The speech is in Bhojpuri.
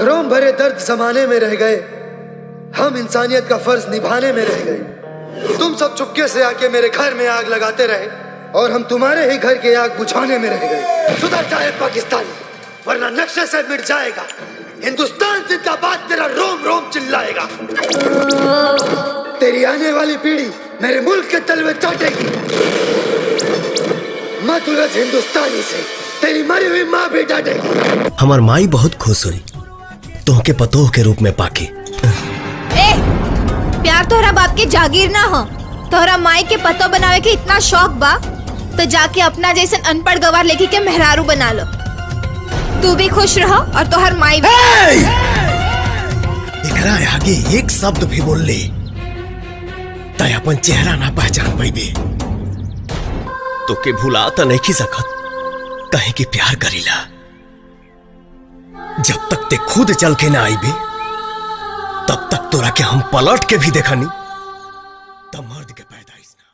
रोम भरे दर्द जमाने में रह गए, हम इंसानियत का फर्ज निभाने में रह गए। तुम सब चुपके से आके मेरे घर में आग लगाते रहे और हम तुम्हारे ही घर की आग बुझाने में रह गए। सुधर जाए पाकिस्तानी, वरना नक्शे से मिट जाएगा। हिंदुस्तान जिंदाबाद, तेरा रोम रोम चिल्लाएगा। तेरी आने वाली पीढ़ी मेरे मुल्क के तलवे चाटेगी। मत उलझ हिंदुस्तानी से, तेरी मरी हुई माँ भी डांटेगी। हमार माई बहुत खुश हुई तोहके पतोह के रूप में पाके। प्यार तोहरा बाप के जागीर ना हो। तोहरा माई के पतो बनावे के इतना शौक बा तो जाके अपना जैसन अनपढ़ गवार लेके के मेहरारू बना लो। तू भी खुश रहो और तोहर माई भी। एकरा आगे एक शब्द भी बोल ले तय अपन चेहरा ना पहचान पाइबे। तो के भुला तो नहीं सकत, कहे कि प्यार करीला। जब तक ते खुद चल के ना आईबे तब तक तोरा के हम पलट के भी देखनी। तब मर्द के पैदाइश ना।